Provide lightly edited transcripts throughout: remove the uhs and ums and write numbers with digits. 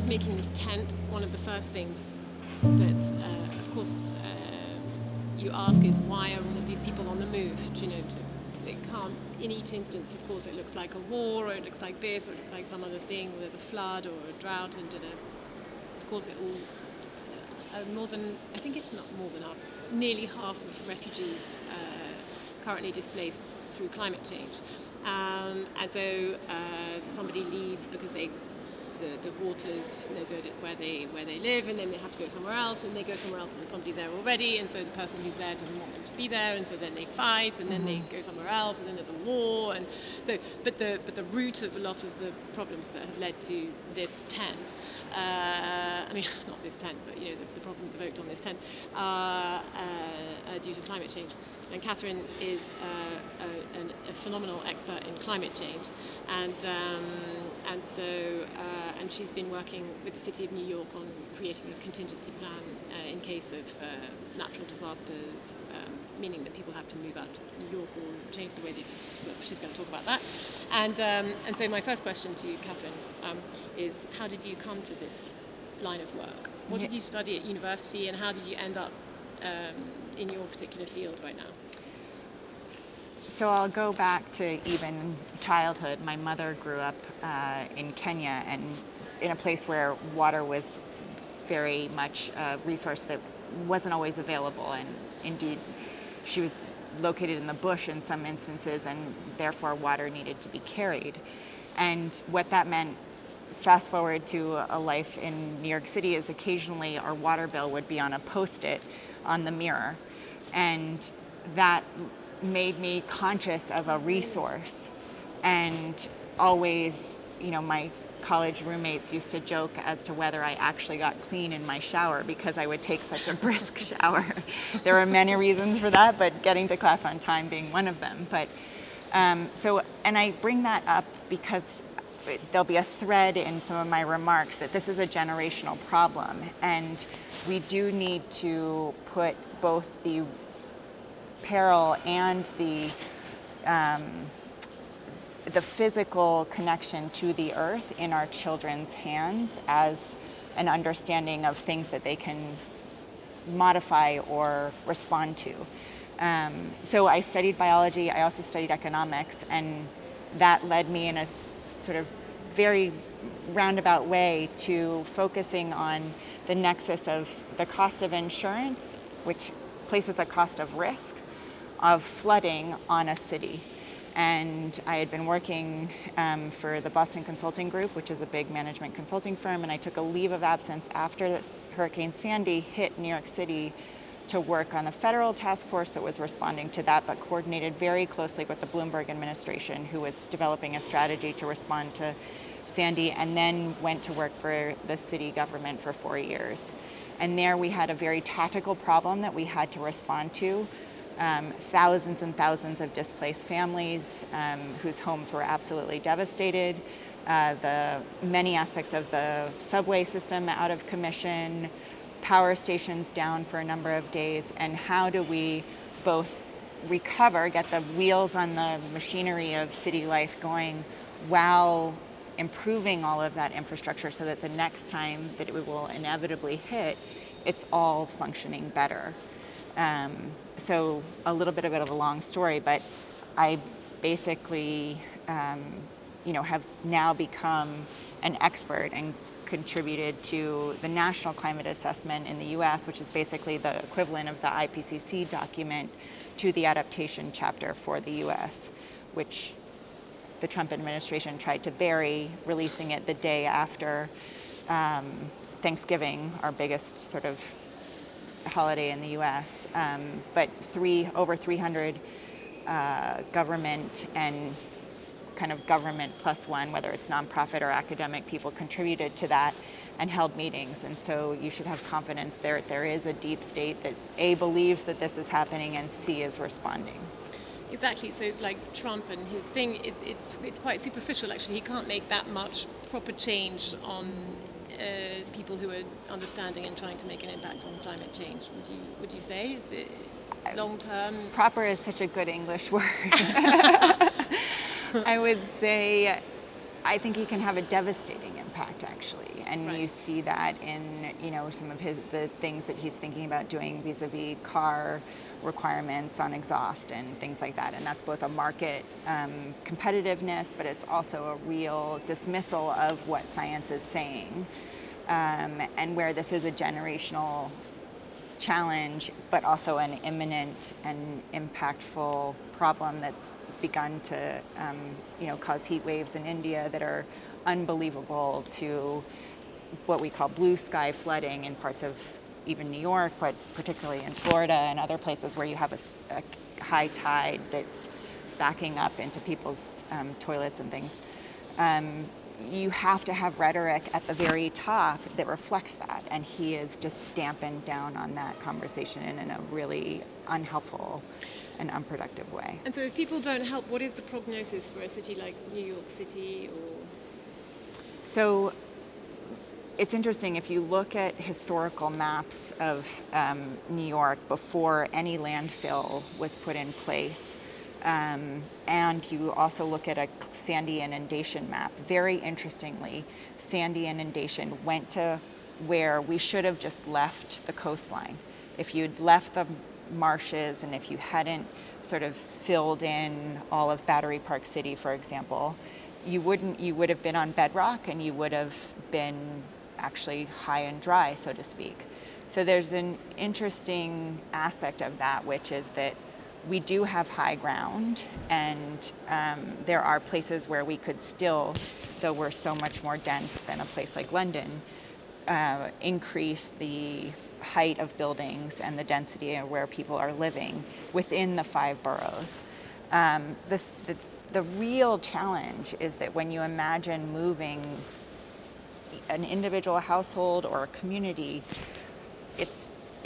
making this tent, one of the first things that, of course, you ask is, why are all of these people on the move? It can't, in each instance, of course, it looks like a war, or it looks like this, or it looks like some other thing, or there's a flood or a drought, and of course, it all, I think it's not more than half, nearly half of refugees currently displaced through climate change. And so somebody leaves because the water's no good at where they live, and then they have to go somewhere else, and they go somewhere else and there's somebody there already, and so the person who's there doesn't want them to be there, and so then they fight, and then they go somewhere else, and then there's a war, and so but the root of a lot of the problems that have led to this tent, not this tent, but the problems evoked on this tent are due to climate change. And Katherine is a phenomenal expert in climate change, and she's been working with the City of New York on creating a contingency plan in case of natural disasters, meaning that people have to move out to New York or change the way they. Well, she's going to talk about that. And so my first question to you, Katherine, is how did you come to this line of work? What did you study at university, and how did you end up in your particular field right now? So I'll go back to even childhood. My mother grew up in Kenya, and in a place where water was very much a resource that wasn't always available, and indeed she was located in the bush in some instances, and therefore water needed to be carried. And what that meant, fast forward to a life in New York City, is occasionally our water bill would be on a Post-it on the mirror, and that made me conscious of a resource. And always, my college roommates used to joke as to whether I actually got clean in my shower because I would take such a brisk shower. There are many reasons for that, but getting to class on time being one of them. But and I bring that up because there'll be a thread in some of my remarks that this is a generational problem, and we do need to put both the peril and the physical connection to the earth in our children's hands as an understanding of things that they can modify or respond to. So I studied biology, I also studied economics, and that led me in a sort of very roundabout way to focusing on the nexus of the cost of insurance, which places a cost of risk of flooding on a city. And I had been working for the Boston Consulting Group, which is a big management consulting firm, and I took a leave of absence after this Hurricane Sandy hit New York City to work on a federal task force that was responding to that, but coordinated very closely with the Bloomberg administration, who was developing a strategy to respond to Sandy, and then went to work for the city government for 4 years. And there we had a very tactical problem that we had to respond to. Thousands and thousands of displaced families whose homes were absolutely devastated, the many aspects of the subway system out of commission, power stations down for a number of days, and how do we both recover, get the wheels on the machinery of city life going while improving all of that infrastructure so that the next time that it will inevitably hit, it's all functioning better. So a little bit of a long story, but I basically, have now become an expert and contributed to the National Climate Assessment in the US, which is basically the equivalent of the IPCC document to the adaptation chapter for the US, which the Trump administration tried to bury, releasing it the day after Thanksgiving, our biggest sort of holiday in the US, but over 300 government and kind of government plus one, whether it's nonprofit or academic people, contributed to that and held meetings. And so you should have confidence there is a deep state that A, believes that this is happening, and C, is responding. Exactly. So like Trump and his thing, it's quite superficial actually. He can't make that much proper change on people who are understanding and trying to make an impact on climate change. Would you say? Is the long term? Proper is such a good English word. I would say I think he can have a devastating impact, actually, and Right. you see that in some of the things that he's thinking about doing vis-a-vis car requirements on exhaust and things like that. And that's both a market competitiveness, but it's also a real dismissal of what science is saying, and where this is a generational challenge, but also an imminent and impactful problem that's begun to cause heat waves in India that are unbelievable, to what we call blue sky flooding in parts of even New York, but particularly in Florida and other places where you have a high tide that's backing up into people's toilets and things. You have to have rhetoric at the very top that reflects that, and he is just dampened down on that conversation in a really unhelpful and unproductive way. And so if people don't help, what is the prognosis for a city like New York City? So it's interesting, if you look at historical maps of New York before any landfill was put in place, and you also look at a Sandy inundation map, very interestingly, Sandy inundation went to where we should have just left the coastline. If you'd left the marshes and if you hadn't sort of filled in all of Battery Park City, for example, you would have been on bedrock, and you would have been actually high and dry, so to speak. So there's an interesting aspect of that, which is that we do have high ground, and there are places where we could still, though we're so much more dense than a place like London, increase the height of buildings and the density of where people are living within the 5 boroughs. The real challenge is that when you imagine moving an individual household or a community,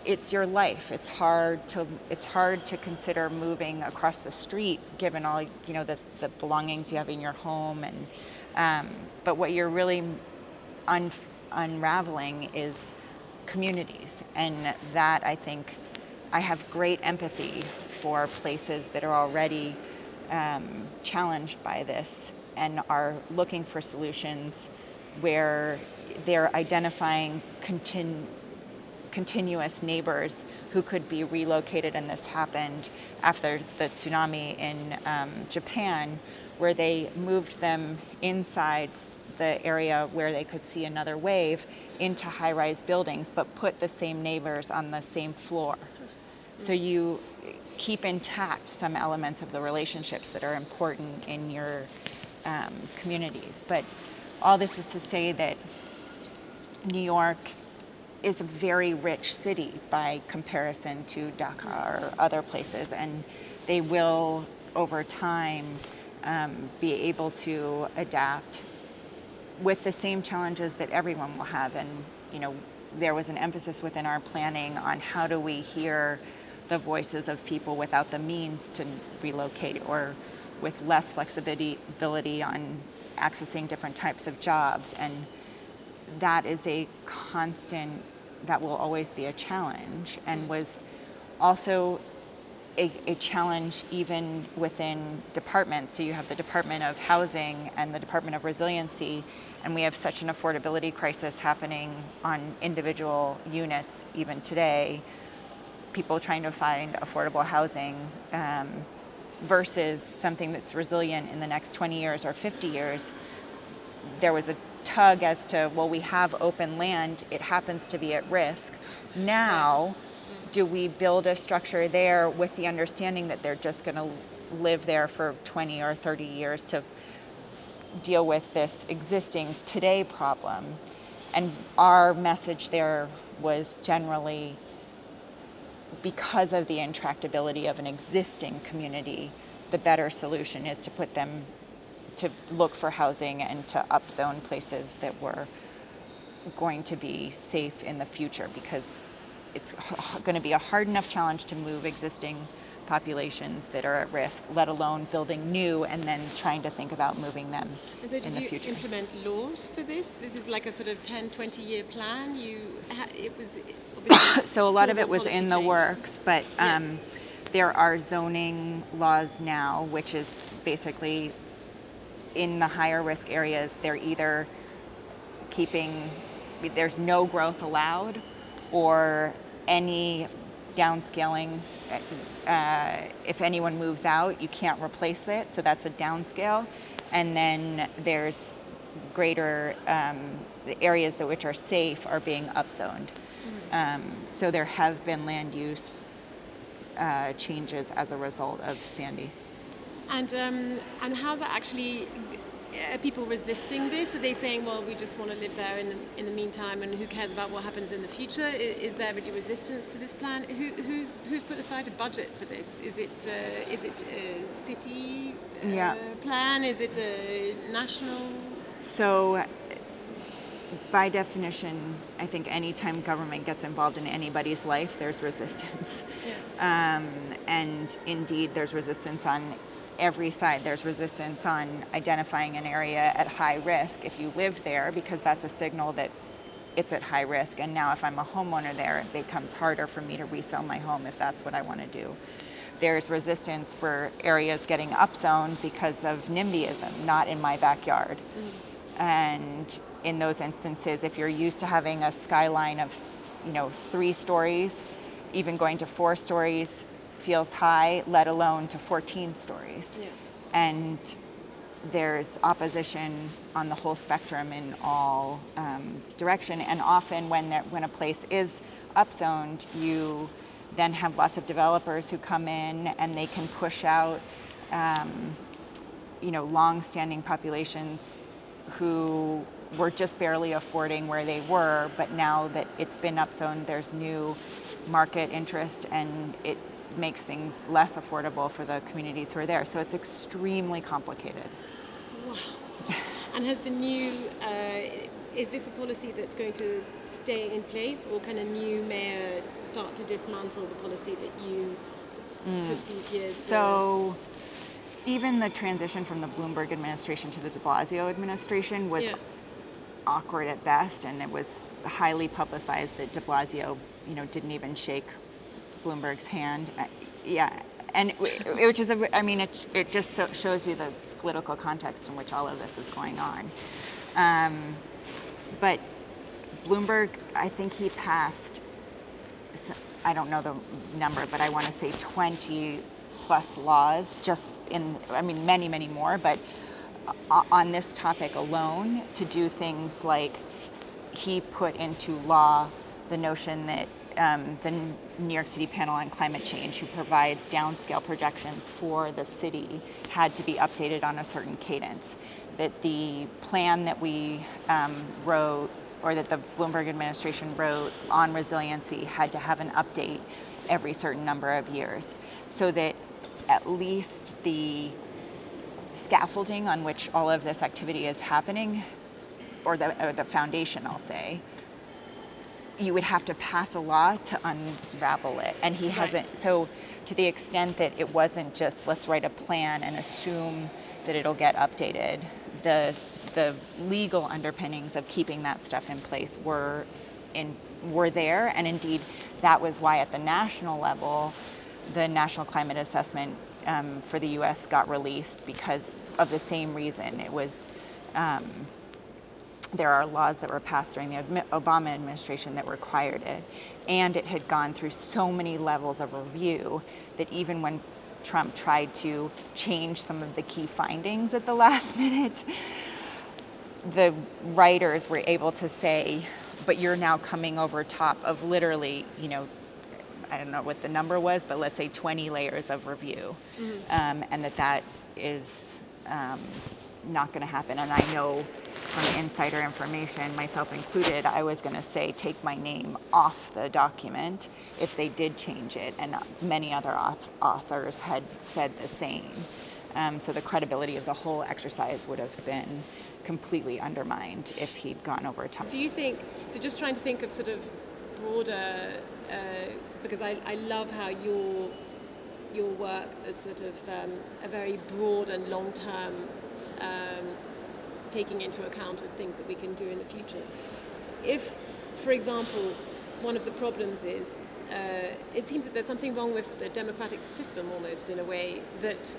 it's your life. It's hard to consider moving across the street, given all the belongings you have in your home, and but what you're really unraveling is communities, and that I think I have great empathy for places that are already challenged by this and are looking for solutions where they're identifying continuous neighbors who could be relocated. And this happened after the tsunami in Japan, where they moved them inside the area where they could see another wave into high-rise buildings, but put the same neighbors on the same floor. So you keep intact some elements of the relationships that are important in your communities. But all this is to say that New York is a very rich city by comparison to Dhaka or other places, and they will, over time, be able to adapt with the same challenges that everyone will have. And there was an emphasis within our planning on how do we hear the voices of people without the means to relocate, or with less flexibility on accessing different types of jobs. And that is a constant, that will always be a challenge, and was also a challenge even within departments. So you have the Department of Housing and the Department of Resiliency, and we have such an affordability crisis happening on individual units even today, people trying to find affordable housing versus something that's resilient in the next 20 years or 50 years. There was a tug as to, well, we have open land, it happens to be at risk. Now, do we build a structure there with the understanding that they're just going to live there for 20 or 30 years to deal with this existing today problem? And our message there was generally, because of the intractability of an existing community, the better solution is to put them to look for housing and to upzone places that were going to be safe in the future, because it's going to be a hard enough challenge to move existing populations that are at risk, let alone building new and then trying to think about moving them in the future. Did you implement laws for this? This is like a sort of 10, 20-year plan? So a lot of it was in the works, but there are zoning laws now, which is basically in the higher risk areas, they're either there's no growth allowed, or any downscaling. If anyone moves out, you can't replace it, so that's a downscale. And then there's greater the areas that which are safe are being upzoned. So there have been land use changes as a result of Sandy. And how's that actually? Are people resisting this? Are they saying, well, we just want to live there in the meantime, and who cares about what happens in the future? Is there any resistance to this plan? Who's put aside a budget for this? Is it a city plan? Is it a national? So, by definition, I think anytime government gets involved in anybody's life, there's resistance. Yeah. And indeed, there's resistance on every side. There's resistance on identifying an area at high risk if you live there, because that's a signal that it's at high risk. And now if I'm a homeowner there, it becomes harder for me to resell my home if that's what I want to do. There's resistance for areas getting upzoned because of NIMBYism, not in my backyard. And in those instances, if you're used to having a skyline of 3 stories, even going to 4 stories feels high, let alone to 14 stories. Yeah. And there's opposition on the whole spectrum in all direction. And often when a place is upzoned, you then have lots of developers who come in and they can push out long-standing populations who were just barely affording where they were, but now that it's been upzoned, there's new market interest, and it makes things less affordable for the communities who are there. So it's extremely complicated. Wow. And has the new, is this a policy that's going to stay in place, or can a new mayor start to dismantle the policy that you took these years? So even the transition from the Bloomberg administration to the de Blasio administration was awkward at best, and it was highly publicized that de Blasio, didn't even shake Bloomberg's hand. And which is it just shows you the political context in which all of this is going on. But Bloomberg, I think he passed, I don't know the number, but I want to say 20 plus laws, just many, many more, but on this topic alone, to do things like he put into law the notion that the New York City Panel on Climate Change, who provides downscale projections for the city, had to be updated on a certain cadence. That the plan that we wrote, or that the Bloomberg administration wrote on resiliency, had to have an update every certain number of years, so that at least the scaffolding on which all of this activity is happening, or the foundation, I'll say, you would have to pass a law to unravel it. And he hasn't. So to the extent that it wasn't just let's write a plan and assume that it'll get updated, the legal underpinnings of keeping that stuff in place were there. And indeed, that was why at the national level, the National Climate Assessment for the US got released, because of the same reason. It was there are laws that were passed during the Obama administration that required it, and it had gone through so many levels of review that even when Trump tried to change some of the key findings at the last minute, the writers were able to say, but you're now coming over top of literally, I don't know what the number was, but let's say 20 layers of review, and that is not going to happen. And I know from insider information, myself included, I was going to say take my name off the document if they did change it, and many other authors had said the same. So the credibility of the whole exercise would have been completely undermined if he'd gone over top. Do you think, so just trying to think of sort of broader, because I love how your work is sort of a very broad and long-term, taking into account of things that we can do in the future. If, for example, one of the problems is it seems that there's something wrong with the democratic system almost in a way that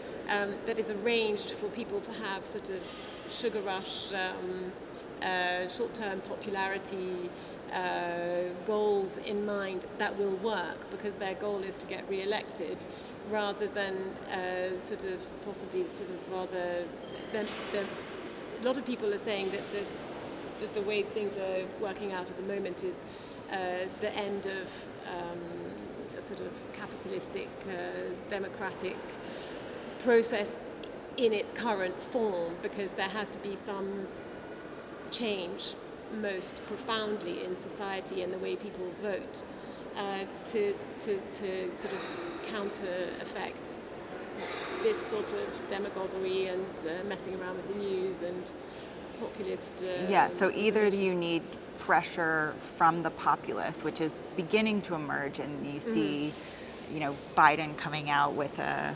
that is arranged for people to have sort of sugar rush, short-term popularity goals in mind that will work because their goal is to get re-elected, rather than sort of possibly sort of rather. A lot of people are saying that the way things are working out at the moment is the end of a sort of capitalistic, democratic process in its current form, because there has to be some change most profoundly in society and the way people vote to sort of counter effect this sort of demagoguery and messing around with the news and populist. So either you need pressure from the populace, which is beginning to emerge, and you see, Biden coming out with a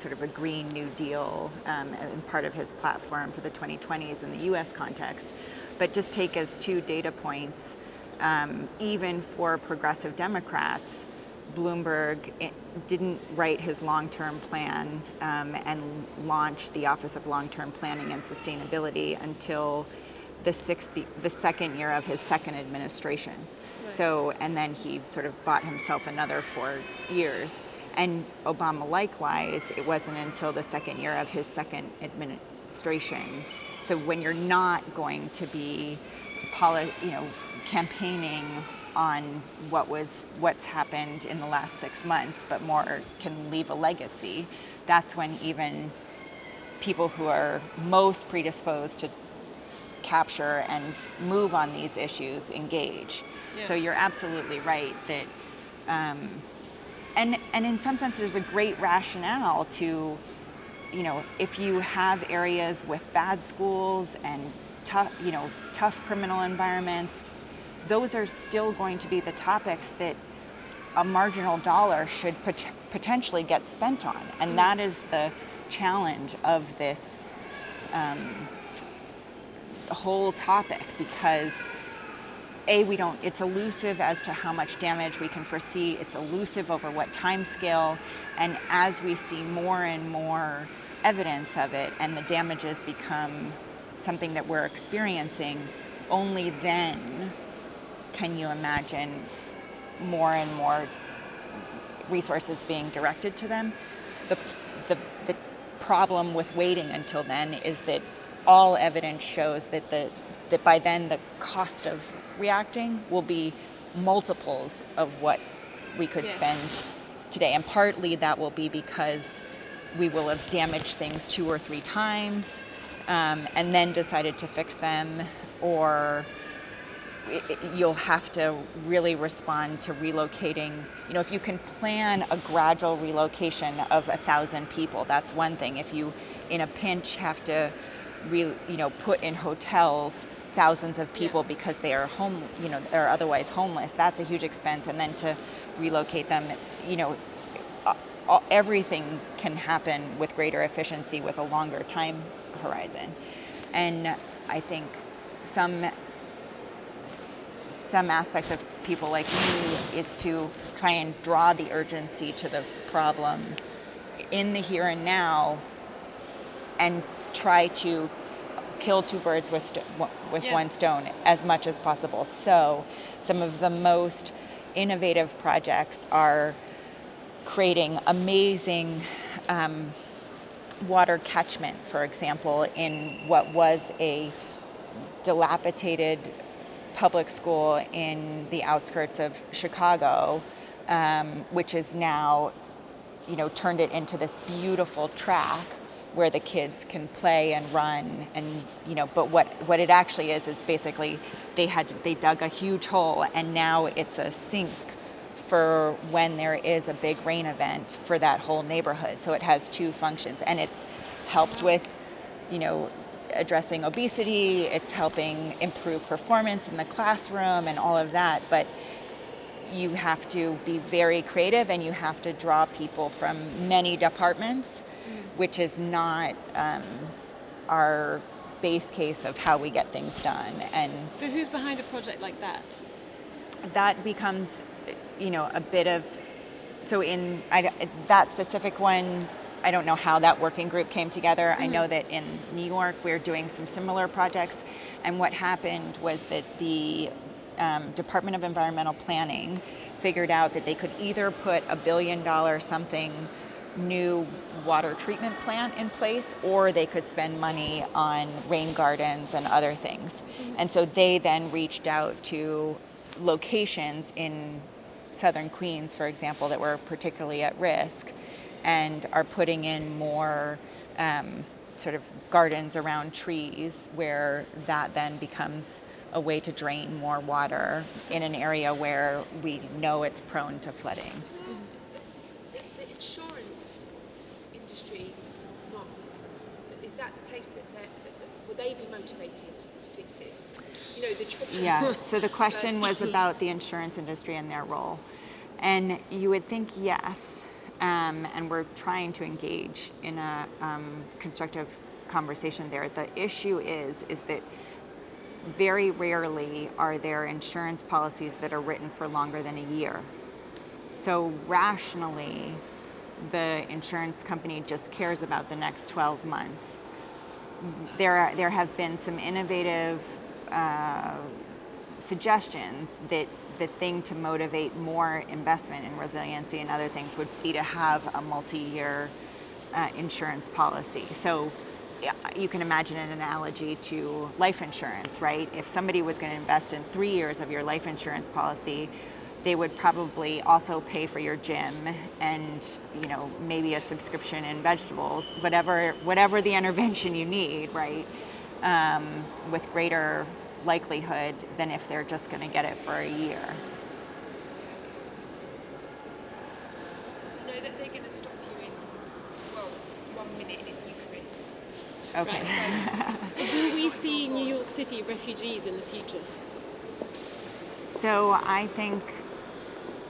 sort of a Green New Deal and part of his platform for the 2020s in the U.S. context. But just take as two data points, even for progressive Democrats, Bloomberg didn't write his long-term plan and launch the Office of Long-Term Planning and Sustainability until the second year of his second administration. Right. So, and then he sort of bought himself another 4 years. And Obama, likewise, it wasn't until the second year of his second administration. So when you're not going to be, campaigning on what's happened in the last 6 months, but more can leave a legacy, that's when even people who are most predisposed to capture and move on these issues engage. Yeah. So you're absolutely right that, and in some sense there's a great rationale to, if you have areas with bad schools and tough criminal environments, those are still going to be the topics that a marginal dollar should potentially get spent on. And that is the challenge of this whole topic, because it's elusive as to how much damage we can foresee. It's elusive over what time scale. And as we see more and more evidence of it and the damages become something that we're experiencing, only then can you imagine more and more resources being directed to them. The problem with waiting until then is that all evidence shows that by then the cost of reacting will be multiples of what we could spend today. And partly that will be because we will have damaged things 2 or 3 times and then decided to fix them, or you'll have to really respond to relocating. If you can plan a gradual relocation of 1,000 people, that's one thing. If you, in a pinch, have to put in hotels thousands of people because they are they're otherwise homeless, that's a huge expense. And then to relocate them, everything can happen with greater efficiency with a longer time horizon. And I think some aspects of people like me is to try and draw the urgency to the problem in the here and now and try to kill 2 birds with one stone as much as possible. So some of the most innovative projects are creating amazing water catchment, for example, in what was a dilapidated public school in the outskirts of Chicago, which is now, turned it into this beautiful track where the kids can play and run, and but what it actually is basically they dug a huge hole, and now it's a sink for when there is a big rain event for that whole neighborhood. So it has 2 functions, and it's helped with, addressing obesity, it's helping improve performance in the classroom and all of that. But you have to be very creative, and you have to draw people from many departments, which is not our base case of how we get things done. And so who's behind a project like that? That becomes a bit of, so in that specific one, I don't know how that working group came together. I know that in New York, we're doing some similar projects. And what happened was that the Department of Environmental Planning figured out that they could either put $1 billion something new water treatment plant in place, or they could spend money on rain gardens and other things. And so they then reached out to locations in southern Queens, for example, that were particularly at risk, and are putting in more sort of gardens around trees, where that then becomes a way to drain more water in an area where we know it's prone to flooding. Is the insurance industry not, is that the place that will they be motivated to fix this? The triple. Yeah, so the question was about the insurance industry and their role. And you would think yes, and we're trying to engage in a constructive conversation there. The issue is that very rarely are there insurance policies that are written for longer than a year. So rationally, the insurance company just cares about the next 12 months. There have been some innovative suggestions that the thing to motivate more investment in resiliency and other things would be to have a multi-year insurance policy. So you can imagine an analogy to life insurance, right? If somebody was going to invest in 3 years of your life insurance policy, they would probably also pay for your gym and maybe a subscription in vegetables, whatever the intervention you need, right? With greater likelihood than if they're just going to get it for a year. I know that they're going to stop you in 1 minute and it's Eucharist. Okay. Right, so will we see New York City refugees in the future? So I think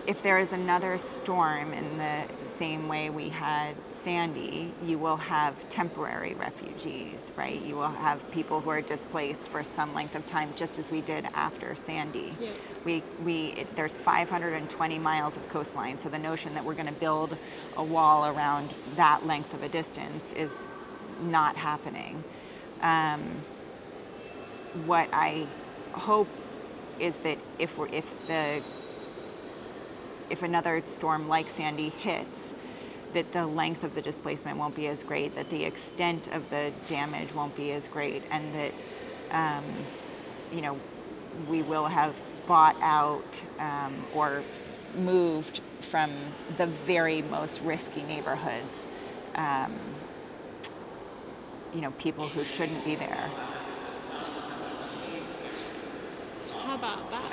if there is another storm in the same way we had Sandy, you will have temporary refugees, right? You will have people who are displaced for some length of time, just as we did after Sandy. Yeah. There's 520 miles of coastline, so the notion that we're going to build a wall around that length of a distance is not happening. What I hope is that if another storm like Sandy hits, that the length of the displacement won't be as great, that the extent of the damage won't be as great, and that we will have bought out or moved from the very most risky neighborhoods, people who shouldn't be there. How about that?